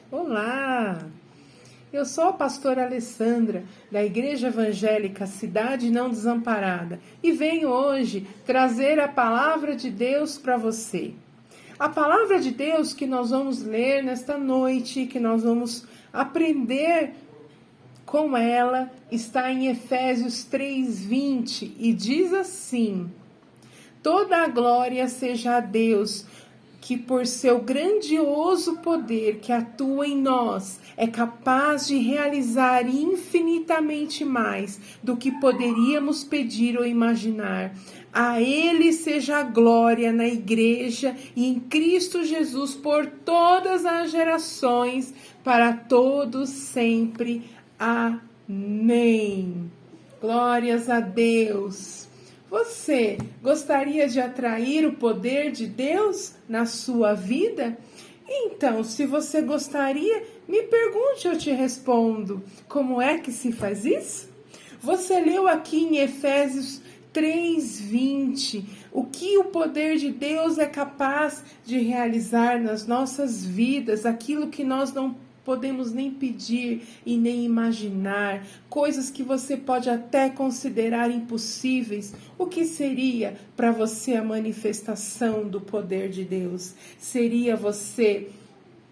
Olá! Eu sou a pastora Alessandra, da Igreja Evangélica Cidade Não Desamparada, e venho hoje trazer a palavra de Deus para você. A palavra de Deus que nós vamos ler nesta noite, que nós vamos aprender com ela, está em Efésios 3:20 e diz assim: toda a glória seja a Deus, que por seu grandioso poder que atua em nós, é capaz de realizar infinitamente mais do que poderíamos pedir ou imaginar. A Ele seja a glória na Igreja e em Cristo Jesus por todas as gerações, para todos sempre. Amém. Glórias a Deus. Você gostaria de atrair o poder de Deus na sua vida? Então, se você gostaria, me pergunte, eu te respondo. Como é que se faz isso? Você leu aqui em Efésios 3:20 o que o poder de Deus é capaz de realizar nas nossas vidas, aquilo que nós não podemos nem pedir e nem imaginar, coisas que você pode até considerar impossíveis. O que seria para você a manifestação do poder de Deus? Seria você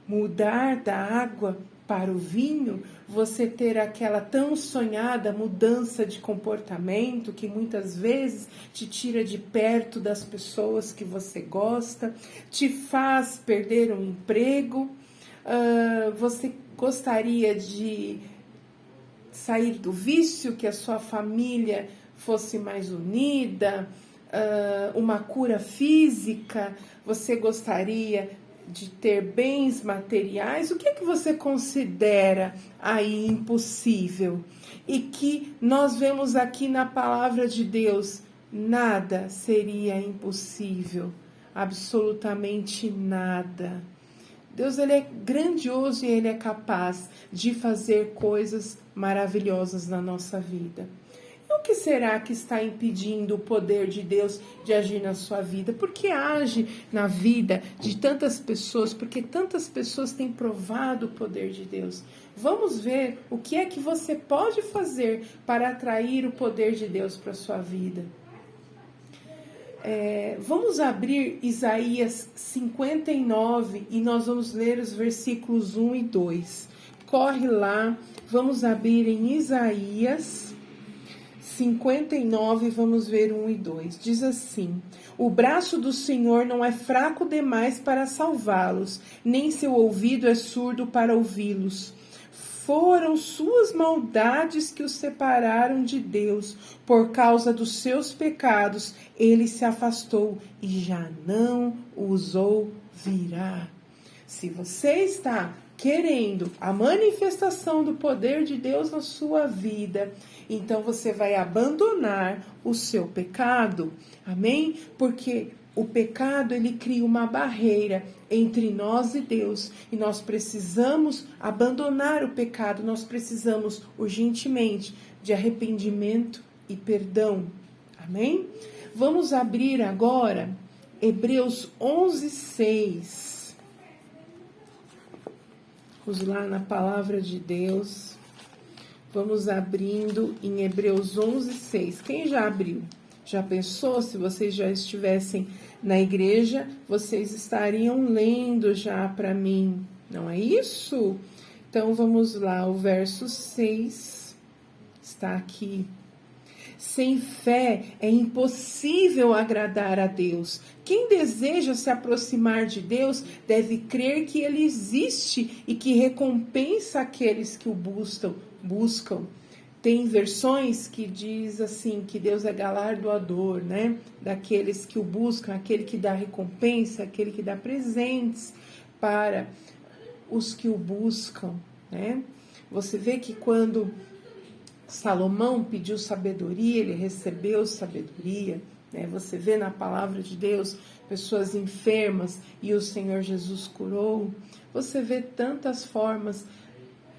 mudar da água para o vinho? Você ter aquela tão sonhada mudança de comportamento que muitas vezes te tira de perto das pessoas que você gosta, te faz perder um emprego? Você gostaria de sair do vício, que a sua família fosse mais unida, uma cura física? Você gostaria de ter bens materiais? O que é que você considera aí impossível? E que nós vemos aqui na palavra de Deus, nada seria impossível, absolutamente nada. Deus, ele é grandioso e ele é capaz de fazer coisas maravilhosas na nossa vida. E o que será que está impedindo o poder de Deus de agir na sua vida? Por que age na vida de tantas pessoas? Porque tantas pessoas têm provado o poder de Deus. Vamos ver o que é que você pode fazer para atrair o poder de Deus para a sua vida. Vamos abrir Isaías 59 e nós vamos ler os versículos 1 e 2. Corre lá, vamos abrir em Isaías 59 e vamos ver 1 e 2. Diz assim: o braço do Senhor não é fraco demais para salvá-los, nem seu ouvido é surdo para ouvi-los. Foram suas maldades que os separaram de Deus. Por causa dos seus pecados, ele se afastou e já não os ouvirá. Se você está querendo a manifestação do poder de Deus na sua vida, então você vai abandonar o seu pecado. Amém? Porque o pecado, ele cria uma barreira entre nós e Deus, e nós precisamos abandonar o pecado, nós precisamos urgentemente de arrependimento e perdão. Amém? Vamos abrir agora Hebreus 11:6. Vamos lá na palavra de Deus. Vamos abrindo em Hebreus 11:6. Quem já abriu? Já pensou, se vocês já estivessem na igreja, vocês estariam lendo já para mim, não é isso? Então vamos lá, o verso 6 está aqui. Sem fé é impossível agradar a Deus. Quem deseja se aproximar de Deus deve crer que Ele existe e que recompensa aqueles que o buscam. Tem versões que diz assim, que Deus é galardoador, né? Daqueles que o buscam, aquele que dá recompensa, aquele que dá presentes para os que o buscam, né? Você vê que quando Salomão pediu sabedoria, ele recebeu sabedoria, né? Você vê na palavra de Deus pessoas enfermas e o Senhor Jesus curou. Você vê tantas formas,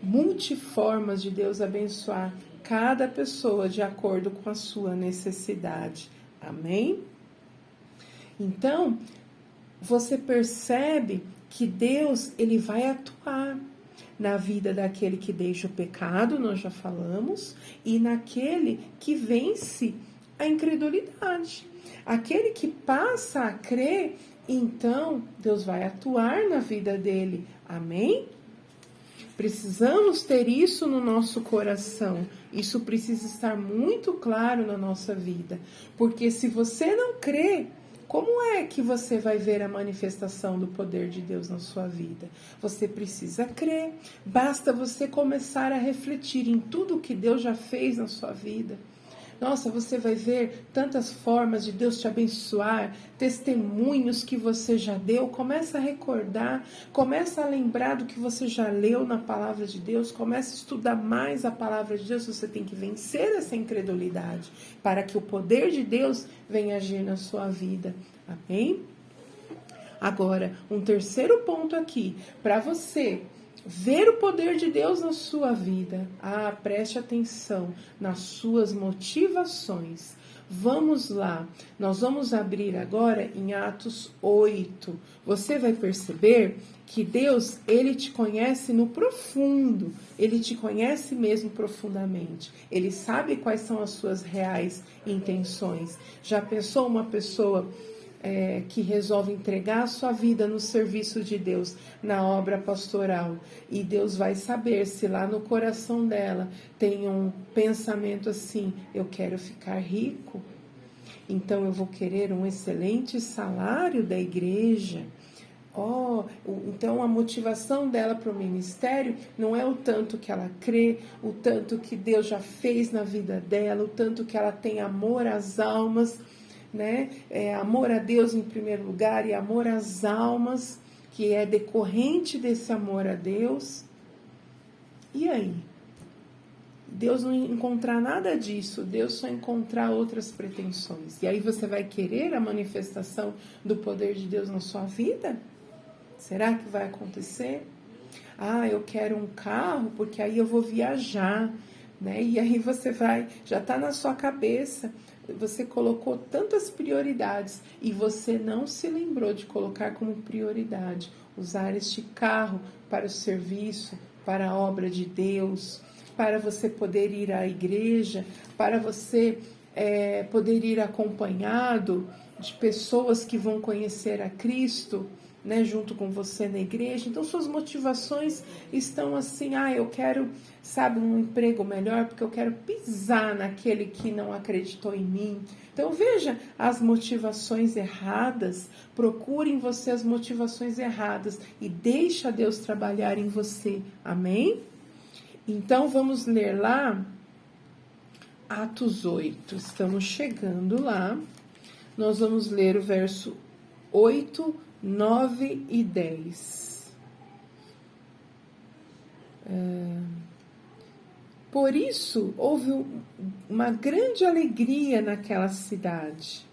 multiformas de Deus abençoar cada pessoa de acordo com a sua necessidade. Amém? Então, você percebe que Deus, ele vai atuar. na vida daquele que deixa o pecado, nós já falamos, e naquele que vence a incredulidade. Aquele que passa a crer, então Deus vai atuar na vida dele. Amém? Precisamos ter isso no nosso coração. Isso precisa estar muito claro na nossa vida. Porque se você não crê, como é que você vai ver a manifestação do poder de Deus na sua vida? Você precisa crer. Basta você começar a refletir em tudo que Deus já fez na sua vida. Nossa, você vai ver tantas formas de Deus te abençoar, testemunhos que você já deu. Começa a recordar, começa a lembrar do que você já leu na palavra de Deus, começa a estudar mais a palavra de Deus. Você tem que vencer essa incredulidade para que o poder de Deus venha agir na sua vida. Amém? Agora, um terceiro ponto aqui, para você ver o poder de Deus na sua vida. Preste atenção nas suas motivações. Vamos lá, nós vamos abrir agora em Atos 8. Você vai perceber que Deus, Ele te conhece no profundo, Ele te conhece mesmo profundamente. Ele sabe quais são as suas reais intenções. Já pensou uma pessoa que resolve entregar a sua vida no serviço de Deus, na obra pastoral, e Deus vai saber se lá no coração dela tem um pensamento assim: eu quero ficar rico, então eu vou querer um excelente salário da igreja. Então a motivação dela para o ministério não é o tanto que ela crê, o tanto que Deus já fez na vida dela, o tanto que ela tem amor às almas, né? Amor a Deus em primeiro lugar e amor às almas, que é decorrente desse amor a Deus. E aí? Deus não encontrar nada disso, Deus só encontrar outras pretensões. E aí você vai querer a manifestação do poder de Deus na sua vida? Será que vai acontecer? Eu quero um carro porque aí eu vou viajar, né? E aí você vai, já está na sua cabeça. Você colocou tantas prioridades e você não se lembrou de colocar como prioridade usar este carro para o serviço, para a obra de Deus, para você poder ir à igreja, para você poder ir acompanhado de pessoas que vão conhecer a Cristo, né, junto com você na igreja. Então suas motivações estão assim: eu quero, um emprego melhor porque eu quero pisar naquele que não acreditou em mim. Então veja as motivações erradas, procure em você as motivações erradas e deixa Deus trabalhar em você. Amém? Então vamos ler lá Atos 8, estamos chegando lá. Nós vamos ler o verso 8, 9 e 10. Por isso, houve uma grande alegria naquela cidade.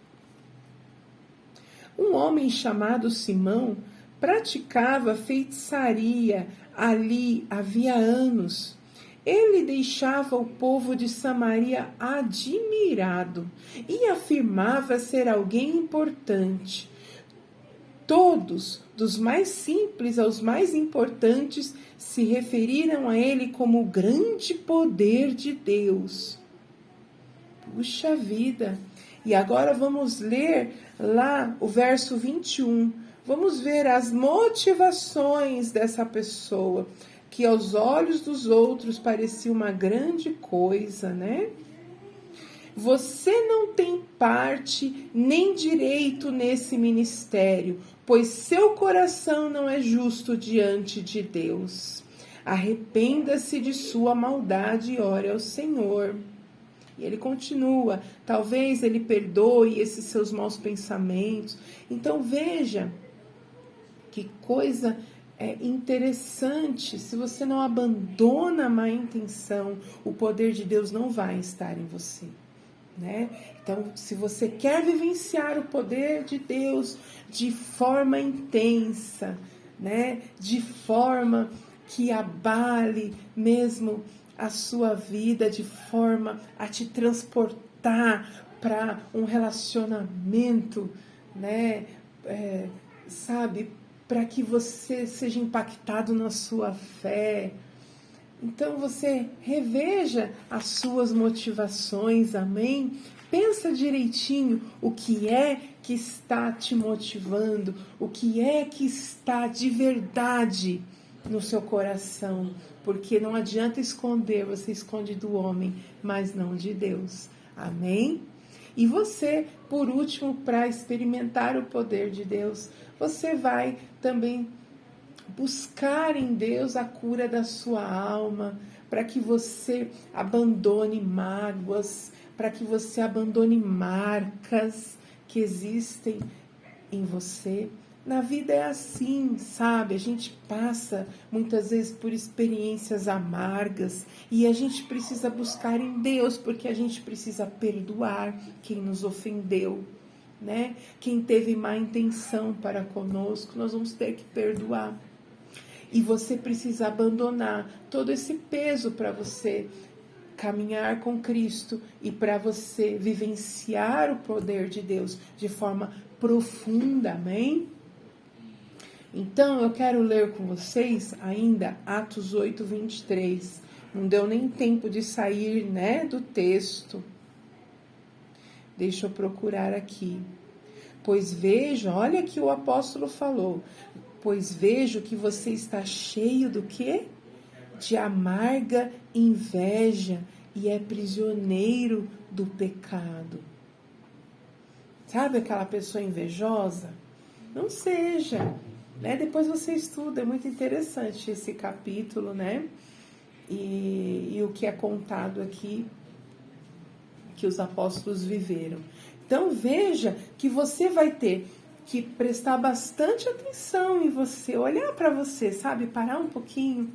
Um homem chamado Simão praticava feitiçaria ali havia anos. Ele deixava o povo de Samaria admirado e afirmava ser alguém importante. Todos, dos mais simples aos mais importantes, se referiram a ele como o grande poder de Deus. Puxa vida! E agora vamos ler lá o verso 21. Vamos ver as motivações dessa pessoa, que aos olhos dos outros parecia uma grande coisa, né? Você não tem parte nem direito nesse ministério, pois seu coração não é justo diante de Deus. Arrependa-se de sua maldade e ore ao Senhor. E ele continua, talvez ele perdoe esses seus maus pensamentos. Então veja que coisa interessante. Se você não abandona a má intenção, o poder de Deus não vai estar em você, né? Então, se você quer vivenciar o poder de Deus de forma intensa, né? De forma que abale mesmo a sua vida, de forma a te transportar para um relacionamento, né? para que você seja impactado na sua fé. Então você reveja as suas motivações, amém? Pensa direitinho o que é que está te motivando, o que é que está de verdade no seu coração, porque não adianta esconder, você esconde do homem, mas não de Deus, amém? E você, por último, para experimentar o poder de Deus, você vai também buscar em Deus a cura da sua alma, para que você abandone mágoas, para que você abandone marcas que existem em você. Na vida é assim, sabe? A gente passa muitas vezes por experiências amargas e a gente precisa buscar em Deus, porque a gente precisa perdoar quem nos ofendeu, né? Quem teve má intenção para conosco, nós vamos ter que perdoar. E você precisa abandonar todo esse peso para você caminhar com Cristo e para você vivenciar o poder de Deus de forma profunda, amém? Então, eu quero ler com vocês ainda Atos 8, 23. Não deu nem tempo de sair, né, do texto. Deixa eu procurar aqui. Pois vejo, olha que o apóstolo falou. Pois vejo que você está cheio do quê? De amarga inveja e é prisioneiro do pecado. Sabe aquela pessoa invejosa? Não seja, né? Depois você estuda, é muito interessante esse capítulo, né? E o que é contado aqui, que os apóstolos viveram. Então veja que você vai ter que prestar bastante atenção em você, olhar para você, sabe? Parar um pouquinho,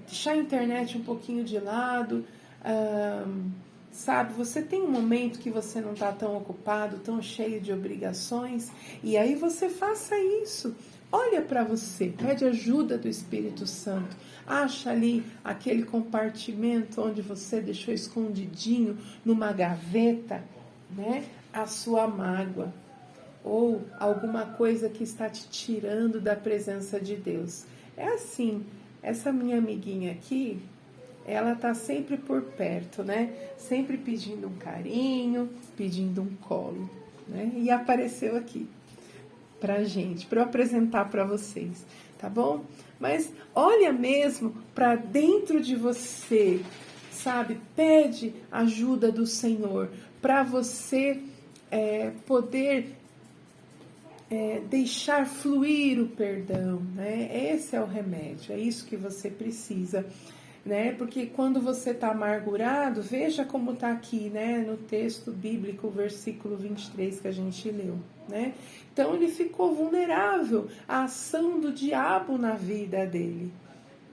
deixar a internet um pouquinho de lado, sabe? Você tem um momento que você não está tão ocupado, tão cheio de obrigações, e aí você faça isso. Olha para você, pede ajuda do Espírito Santo. Acha ali aquele compartimento onde você deixou escondidinho numa gaveta, né? A sua mágoa ou alguma coisa que está te tirando da presença de Deus. É assim, essa minha amiguinha aqui, ela tá sempre por perto, né? Sempre pedindo um carinho, pedindo um colo, né? E apareceu aqui pra gente, para eu apresentar para vocês, tá bom? Mas olha mesmo para dentro de você, sabe? Pede ajuda do Senhor para você poder deixar fluir o perdão, né? Esse é o remédio, é isso que você precisa, né? Porque quando você está amargurado, veja como está aqui, né? No texto bíblico, o versículo 23 que a gente leu, né? Então ele ficou vulnerável à ação do diabo na vida dele,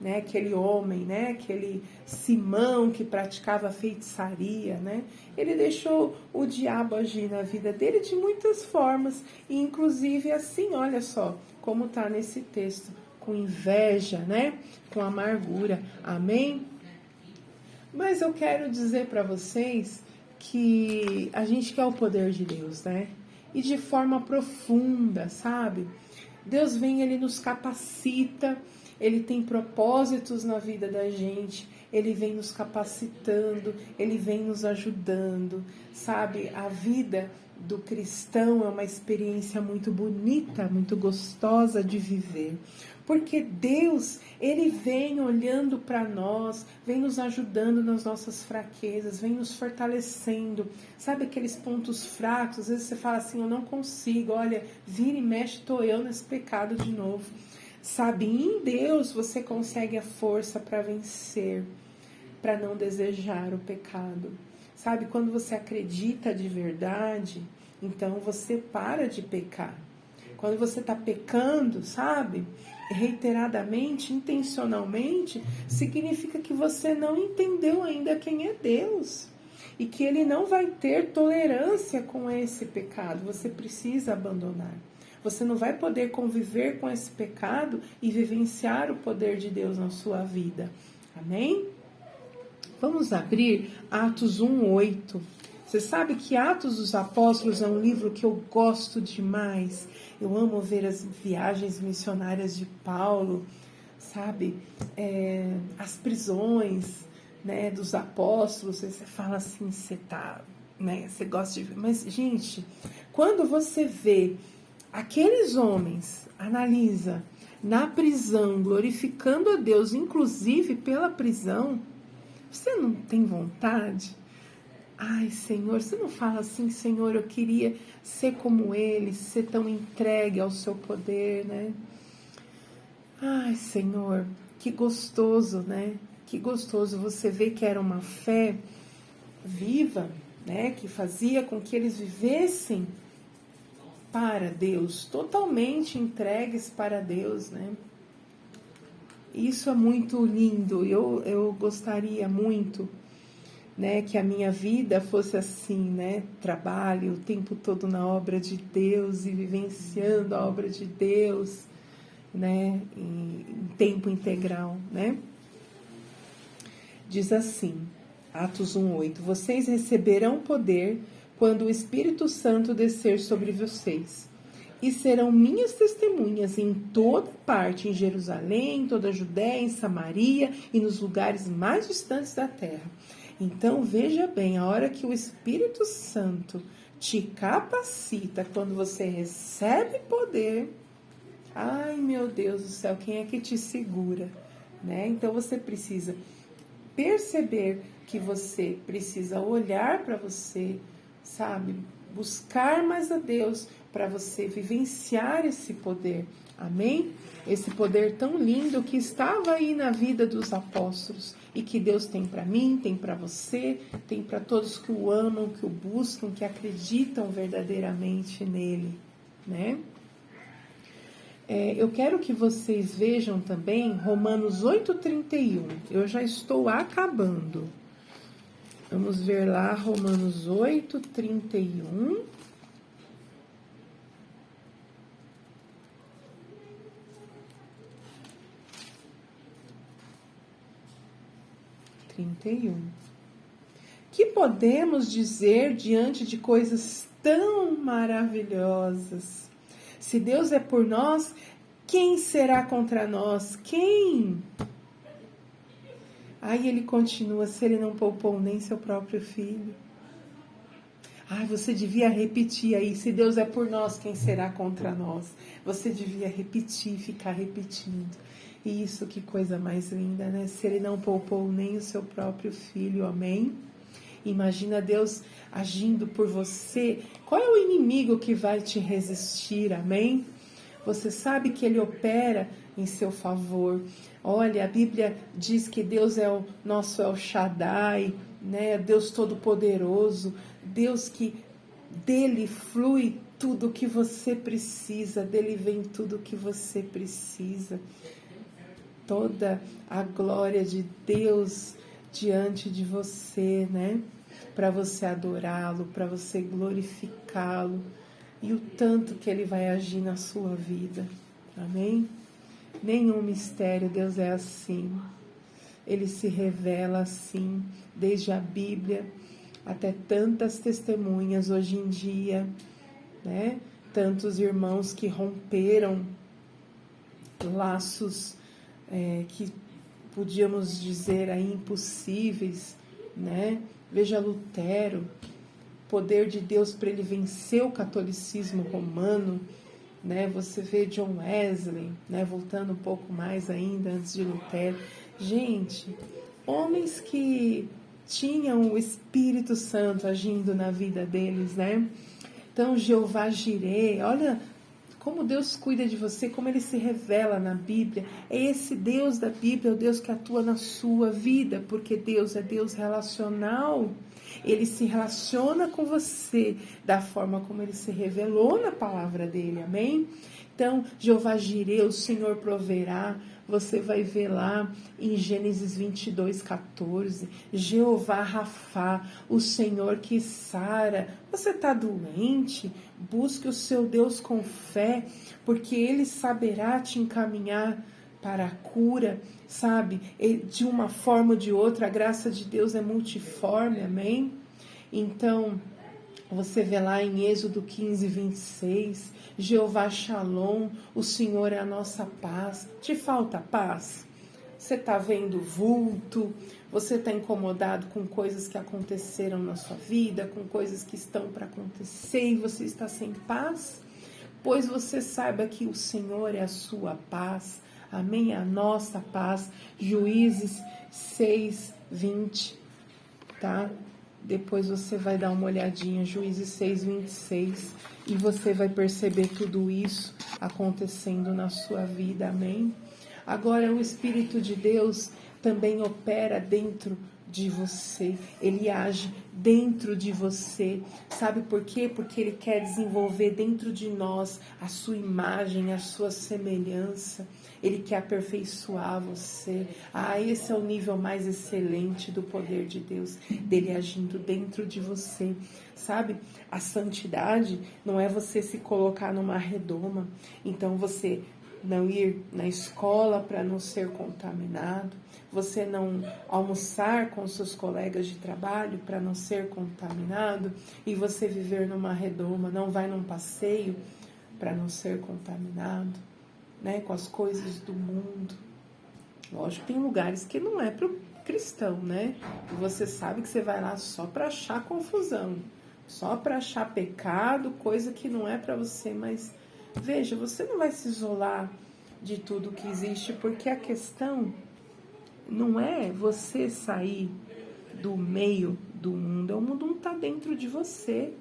né? Aquele homem, né? Aquele Simão que praticava feitiçaria, né? Ele deixou o diabo agir na vida dele de muitas formas, e inclusive assim, olha só como está nesse texto, com inveja, né? Com amargura, amém? Mas eu quero dizer para vocês que a gente quer o poder de Deus, né? E de forma profunda, sabe? Deus vem, Ele nos capacita, Ele tem propósitos na vida da gente, Ele vem nos capacitando, Ele vem nos ajudando, sabe? A vida do cristão é uma experiência muito bonita, muito gostosa de viver, porque Deus, Ele vem olhando para nós, vem nos ajudando nas nossas fraquezas, vem nos fortalecendo, sabe aqueles pontos fracos, às vezes você fala assim, eu não consigo, olha, vira e mexe, tô eu nesse pecado de novo, sabe, em Deus você consegue a força para vencer, para não desejar o pecado, sabe, quando você acredita de verdade, então você para de pecar. Quando você está pecando, sabe, reiteradamente, intencionalmente, significa que você não entendeu ainda quem é Deus e que Ele não vai ter tolerância com esse pecado. Você precisa abandonar. Você não vai poder conviver com esse pecado e vivenciar o poder de Deus na sua vida. Amém? Vamos abrir Atos 1:8. Você sabe que Atos dos Apóstolos é um livro que eu gosto demais. Eu amo ver as viagens missionárias de Paulo, sabe? As prisões, né, dos apóstolos. Você fala assim, você tá, né? Você gosta de ver. Mas, gente, quando você vê aqueles homens, analisa, na prisão, glorificando a Deus, inclusive pela prisão, você não tem vontade? Ai, Senhor, você não fala assim, Senhor, eu queria ser como eles, ser tão entregue ao seu poder, né? Ai, Senhor, que gostoso, né? Que gostoso você ver que era uma fé viva, né? Que fazia com que eles vivessem para Deus, totalmente entregues para Deus, né? Isso é muito lindo. Eu gostaria muito, né, que a minha vida fosse assim, né? Trabalho o tempo todo na obra de Deus e vivenciando a obra de Deus, né? Em tempo integral, né? Diz assim, Atos 1:8: Vocês receberão poder quando o Espírito Santo descer sobre vocês. E serão minhas testemunhas em toda parte, em Jerusalém, em toda a Judéia, em Samaria e nos lugares mais distantes da terra. Então, veja bem, a hora que o Espírito Santo te capacita, quando você recebe poder, ai meu Deus do céu, quem é que te segura? Né? Então, você precisa perceber que você precisa olhar para você, sabe? Buscar mais a Deus para você vivenciar esse poder. Amém? Esse poder tão lindo que estava aí na vida dos apóstolos e que Deus tem para mim, tem para você, tem para todos que o amam, que o buscam, que acreditam verdadeiramente nele, né? Eu quero que vocês vejam também Romanos 8:31. Eu já estou acabando. Vamos ver lá, Romanos 8:31. 31. Que podemos dizer diante de coisas tão maravilhosas? Se Deus é por nós, quem será contra nós? Quem? Aí ele continua, se ele não poupou nem seu próprio filho. Ai, você devia repetir aí, se Deus é por nós, quem será contra nós? Você devia repetir, ficar repetindo. E isso, que coisa mais linda, né? Se ele não poupou nem o seu próprio filho, amém? Imagina Deus agindo por você. Qual é o inimigo que vai te resistir, amém? Você sabe que ele opera em seu favor. Olha, a Bíblia diz que Deus é o nosso El Shaddai, né? Deus Todo-Poderoso, Deus que dele flui tudo o que você precisa, dele vem tudo o que você precisa. Toda a glória de Deus diante de você, né? Para você adorá-lo, para você glorificá-lo. E o tanto que ele vai agir na sua vida. Amém? Nenhum mistério, Deus é assim. Ele se revela assim, desde a Bíblia até tantas testemunhas hoje em dia, né? Tantos irmãos que romperam laços que podíamos dizer aí impossíveis, né? Veja Lutero, poder de Deus para ele vencer o catolicismo romano, né? Você vê John Wesley, né? Voltando um pouco mais ainda antes de Lutero. Gente, homens que tinham o Espírito Santo agindo na vida deles, né? Então, Jeová Jireh, olha como Deus cuida de você, como ele se revela na Bíblia. É esse Deus da Bíblia, é o Deus que atua na sua vida, porque Deus é Deus relacional. Ele se relaciona com você da forma como ele se revelou na palavra dele, amém? Então, Jeová Jireh, o Senhor proverá. Você vai ver lá em Gênesis 22:14, Jeová Rafá, o Senhor que sara. Você está doente? Busque o seu Deus com fé, porque Ele saberá te encaminhar para a cura, sabe? De uma forma ou de outra, a graça de Deus é multiforme, amém? Então, você vê lá em Êxodo 15, 26, Jeová Shalom, o Senhor é a nossa paz. Te falta paz? Você está vendo vulto? Você está incomodado com coisas que aconteceram na sua vida, com coisas que estão para acontecer e você está sem paz? Pois você saiba que o Senhor é a sua paz. Amém? A nossa paz. Juízes 6, 20, tá? Depois você vai dar uma olhadinha, Juízes 6, 26, e você vai perceber tudo isso acontecendo na sua vida, amém? Agora, o Espírito de Deus também opera dentro de você, ele age dentro de você, sabe por quê? Porque ele quer desenvolver dentro de nós a sua imagem, a sua semelhança, ele quer aperfeiçoar você. Esse é o nível mais excelente do poder de Deus, dele agindo dentro de você, sabe? A santidade não é você se colocar numa redoma, então você não ir na escola para não ser contaminado, você não almoçar com seus colegas de trabalho para não ser contaminado, e você viver numa redoma, não vai num passeio para não ser contaminado, né, com as coisas do mundo. Lógico que tem lugares que não é para o cristão, né? E você sabe que você vai lá só para achar confusão, só para achar pecado, coisa que não é para você, mas veja, você não vai se isolar de tudo que existe, porque a questão não é você sair do meio do mundo, o mundo não está dentro de você,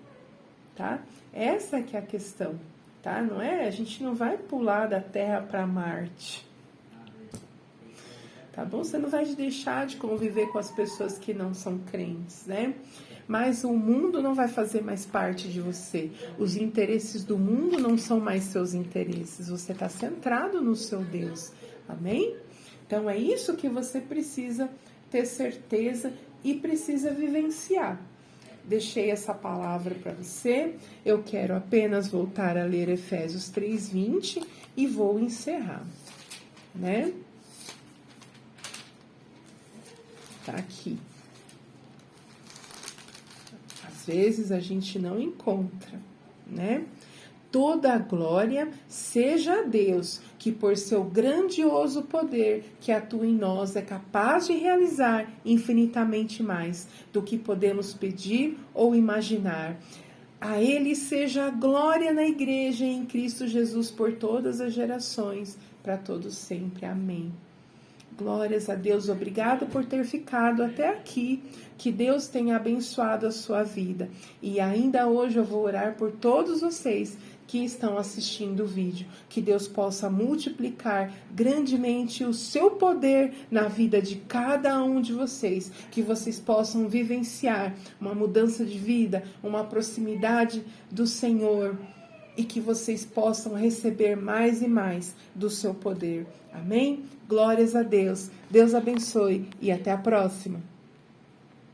tá? Essa que é a questão, tá? Não é, a gente não vai pular da Terra para Marte, tá bom? Você não vai deixar de conviver com as pessoas que não são crentes, né? Mas o mundo não vai fazer mais parte de você. Os interesses do mundo não são mais seus interesses. Você está centrado no seu Deus. Amém? Então é isso que você precisa ter certeza e precisa vivenciar. Deixei essa palavra para você. Eu quero apenas voltar a ler Efésios 3:20 e vou encerrar, né? Tá aqui. Às vezes a gente não encontra, né? Toda a glória seja a Deus, que por seu grandioso poder que atua em nós é capaz de realizar infinitamente mais do que podemos pedir ou imaginar. A Ele seja a glória na igreja e em Cristo Jesus por todas as gerações, para todos sempre. Amém. Glórias a Deus, obrigado por ter ficado até aqui, que Deus tenha abençoado a sua vida. E ainda hoje eu vou orar por todos vocês que estão assistindo o vídeo, que Deus possa multiplicar grandemente o seu poder na vida de cada um de vocês, que vocês possam vivenciar uma mudança de vida, uma proximidade do Senhor, e que vocês possam receber mais e mais do seu poder. Amém? Glórias a Deus. Deus abençoe e até a próxima.